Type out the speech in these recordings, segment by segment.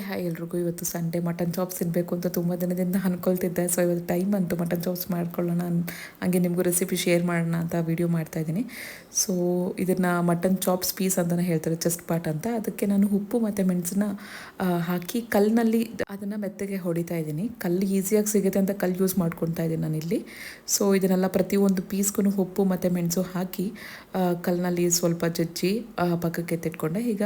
Hi ಎಲ್ರಿಗೂ. ಇವತ್ತು Sunday mutton chops ತಿನ್ನಬೇಕು ಅಂತ ತುಂಬ ದಿನದಿಂದ ಅಂದ್ಕೊಳ್ತಿದ್ದೆ. ಸೊ ಇವತ್ತು ಟೈಮ್ ಅಂತು ಮಟನ್ ಚಾಪ್ಸ್ ಮಾಡ್ಕೊಳ್ಳೋಣ, ಹಂಗೆ ನಿಮಗೂ ರೆಸಿಪಿ ಶೇರ್ ಮಾಡೋಣ ಅಂತ ವೀಡಿಯೋ ಮಾಡ್ತಾಯಿದ್ದೀನಿ. ಸೊ ಇದನ್ನು ಮಟನ್ ಚಾಪ್ಸ್ ಪೀಸ್ ಅಂತಲೇ ಹೇಳ್ತಾರೆ, ಚೆಸ್ಟ್ ಪಾರ್ಟ್ ಅಂತ. ಅದಕ್ಕೆ ನಾನು ಉಪ್ಪು ಮತ್ತು ಮೆಣಸನ್ನ ಹಾಕಿ ಕಲ್ಲಿನಲ್ಲಿ ಅದನ್ನು ಮೆತ್ತಗೆ ಹೊಡಿತಾ ಇದ್ದೀನಿ. ಕಲ್ಲು ಈಸಿಯಾಗಿ ಸಿಗುತ್ತೆ ಅಂತ ಕಲ್ಲು ಯೂಸ್ ಮಾಡ್ಕೊತಾ ಇದ್ದೀನಿ ನಾನಿಲ್ಲಿ. ಸೊ ಇದನ್ನೆಲ್ಲ ಪ್ರತಿಯೊಂದು ಪೀಸ್ಗೂ ಉಪ್ಪು ಮತ್ತು ಮೆಣಸು ಹಾಕಿ ಕಲ್ಲಿನಲ್ಲಿ ಸ್ವಲ್ಪ ಜಜ್ಜಿ ಪಕ್ಕಕ್ಕೆ ತೆಟ್ಕೊಂಡೆ. ಈಗ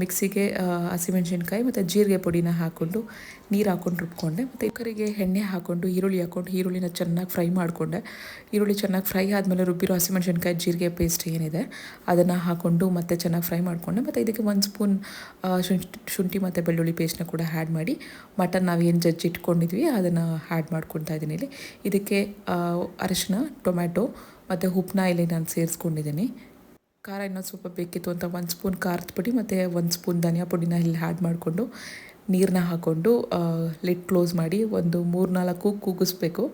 ಮಿಕ್ಸಿಗೆ ಹಸಿಮೆಣ್ಸಿನ್ಕಾಯಿ ಮತ್ತು ಜೀರಿಗೆ ಪುಡಿನ ಹಾಕ್ಕೊಂಡು ನೀರು ಹಾಕ್ಕೊಂಡು ರುಬ್ಕೊಂಡೆ. ಮತ್ತು ಕುಕ್ಕರಿಗೆ ಎಣ್ಣೆ ಹಾಕ್ಕೊಂಡು ಈರುಳ್ಳಿನ ಚೆನ್ನಾಗಿ ಫ್ರೈ ಮಾಡಿಕೊಂಡೆ. ಈರುಳ್ಳಿ ಚೆನ್ನಾಗಿ ಫ್ರೈ ಆದಮೇಲೆ ರುಬ್ಬಿರೋ ಹಸಿಮೆಣ್ಸಿನ್ಕಾಯಿ ಜೀರಿಗೆ ಪೇಸ್ಟ್ ಏನಿದೆ ಅದನ್ನು ಹಾಕ್ಕೊಂಡು ಮತ್ತೆ ಚೆನ್ನಾಗಿ ಫ್ರೈ ಮಾಡಿಕೊಂಡೆ. ಮತ್ತು ಇದಕ್ಕೆ 1 ಸ್ಪೂನ್ ಶುಂಠಿ ಮತ್ತು ಬೆಳ್ಳುಳ್ಳಿ ಪೇಸ್ಟ್ನ ಕೂಡ ಆ್ಯಡ್ ಮಾಡಿ ಮಟನ್ ನಾವೇನು ಜಜ್ಜಿ ಇಟ್ಕೊಂಡಿದ್ವಿ ಅದನ್ನು ಆ್ಯಡ್ ಮಾಡ್ಕೊತಾ ಇದ್ದೀನಿ ಇಲ್ಲಿ. ಇದಕ್ಕೆ ಅರಿಶಿನ, ಟೊಮ್ಯಾಟೊ ಮತ್ತು ಉಪ್ಪನ್ನ ಇಲ್ಲಿ ನಾನು ಸೇರಿಸ್ಕೊಂಡಿದ್ದೀನಿ. ಖಾರ ಇನ್ನೊಂದು ಸ್ವಲ್ಪ ಬೇಕಿತ್ತು ಅಂತ 1 ಸ್ಪೂನ್ ಖಾರದ ಪುಡಿ ಮತ್ತು 1 ಸ್ಪೂನ್ ಧನಿಯಾ ಪುಡಿನ ಇಲ್ಲಿ ಆ್ಯಡ್ ಮಾಡಿಕೊಂಡು ನೀರನ್ನ ಹಾಕ್ಕೊಂಡು ಲಿಡ್ ಕ್ಲೋಸ್ ಮಾಡಿ ಒಂದು 3-4 ಕೂಗಿಸ್ಬೇಕು.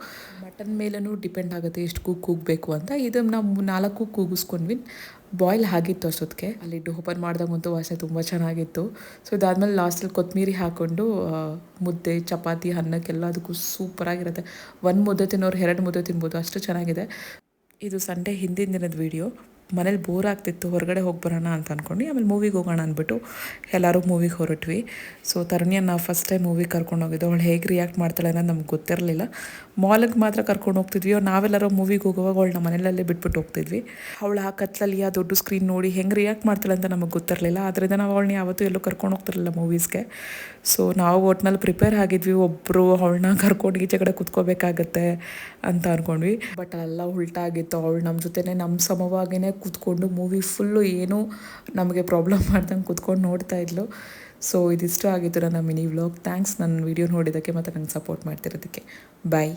ಮಟನ್ ಮೇಲೂ ಡಿಪೆಂಡ್ ಆಗುತ್ತೆ ಎಷ್ಟು ಕೂಗಬೇಕು ಅಂತ. ಇದನ್ನು ನಾವು 4 ಕೂಗಿಸ್ಕೊಂಡ್ವಿ. ಬಾಯ್ಲ್ ಆಗಿತ್ತು ಅಷ್ಟೊತ್ತಿಗೆ. ಅಲ್ಲಿ ಓಪನ್ ಮಾಡಿದಾಗಂತೂ ವಾಸನೆ ತುಂಬ ಚೆನ್ನಾಗಿತ್ತು. ಸೊ ಇದಾದಮೇಲೆ ಲಾಸ್ಟಲ್ಲಿ ಕೊತ್ತಂಬರಿ ಹಾಕ್ಕೊಂಡು ಮುದ್ದೆ, ಚಪಾತಿ, ಅನ್ನಕ್ಕೆಲ್ಲದಕ್ಕೂ ಸೂಪರಾಗಿರುತ್ತೆ. 1 ಮುದ್ದೆ ತಿನ್ನೋರು 2 ಮುದ್ದೆ ತಿನ್ಬೋದು, ಅಷ್ಟು ಚೆನ್ನಾಗಿದೆ. ಇದು ಸಂಡೇ ಹಿಂದಿನ ದಿನದ ವೀಡಿಯೋ. ಮನೇಲಿ ಬೋರ್ ಆಗ್ತಿತ್ತು, ಹೊರಗಡೆ ಹೋಗಿ ಬರೋಣ ಅಂತ ಅಂದ್ಕೊಂಡು ಆಮೇಲೆ ಮೂವಿಗೆ ಹೋಗೋಣ ಅಂದ್ಬಿಟ್ಟು ಎಲ್ಲರೂ ಮೂವಿಗೆ ಹೊರಟ್ವಿ. ಸೊ ತರುಣಿಯನ್ನು ಫಸ್ಟ್ ಟೈಮ್ ಮೂವಿಗೆ ಕರ್ಕೊಂಡು ಹೋಗಿದ್ದು. ಅವಳು ಹೇಗೆ ರಿಯಾಕ್ಟ್ ಮಾಡ್ತಾಳೆ ಅನ್ನೋದು ನಮ್ಗೆ ಗೊತ್ತಿರಲಿಲ್ಲ. ಮಾಲಿಗೆ ಮಾತ್ರ ಕರ್ಕೊಂಡು ಹೋಗ್ತಿದ್ವಿ. ನಾವೆಲ್ಲರೂ ಮೂವಿಗೆ ಹೋಗುವಾಗ ಅವಳು ನಮ್ಮ ಮನೆಯಲ್ಲೇ ಬಿಟ್ಬಿಟ್ಟು ಹೋಗ್ತಿದ್ವಿ. ಅವಳು ಆ ಕತ್ಲಲ್ಲಿ ಆ ದೊಡ್ಡ ಸ್ಕ್ರೀನ್ ನೋಡಿ ಹೆಂಗೆ ರಿಯಾಕ್ಟ್ ಮಾಡ್ತಾಳೆ ಅಂತ ನಮಗೆ ಗೊತ್ತಿರಲಿಲ್ಲ. ಆದ್ದರಿಂದ ನಾವು ಅವಳನ್ನ ಯಾವತ್ತೂ ಎಲ್ಲೂ ಕರ್ಕೊಂಡು ಹೋಗ್ತಿರಲಿಲ್ಲ ಮೂವೀಸ್ಗೆ. ಸೊ ನಾವು ಒಟ್ಟಿನಲ್ಲಿ ಪ್ರಿಪೇರ್ ಆಗಿದ್ವಿ, ಒಬ್ಬರು ಅವಳನ್ನ ಕರ್ಕೊಂಡು ಈಚೆ ಕಡೆ ಕೂತ್ಕೋಬೇಕಾಗತ್ತೆ ಅಂತ ಅಂದ್ಕೊಂಡ್ವಿ. ಬಟ್ ಅಲ್ಲ, ಉಲ್ಟಾ ಆಗಿತ್ತು. ಅವಳು ನಮ್ಮ ಜೊತೆನೇ ನಮ್ಮ ಸಮವಾಗಿಯೇ ಕೂತ್ಕೊಂಡು ಮೂವಿ ಫುಲ್ಲು ಏನೂ ನಮಗೆ ಪ್ರಾಬ್ಲಮ್ ಮಾಡ್ದಂಗೆ ಕೂತ್ಕೊಂಡು ನೋಡ್ತಾ ಇದ್ಲು. ಸೊ ಇದಿಷ್ಟು ಆಗಿತ್ತು ನನ್ನ ಮಿನಿ ವ್ಲಾಗ್. ಥ್ಯಾಂಕ್ಸ್ ನನ್ನ ವೀಡಿಯೋ ನೋಡಿದ್ದಕ್ಕೆ ಮತ್ತು ನಂಗೆ ಸಪೋರ್ಟ್ ಮಾಡ್ತಿರೋದಕ್ಕೆ. ಬಾಯ್.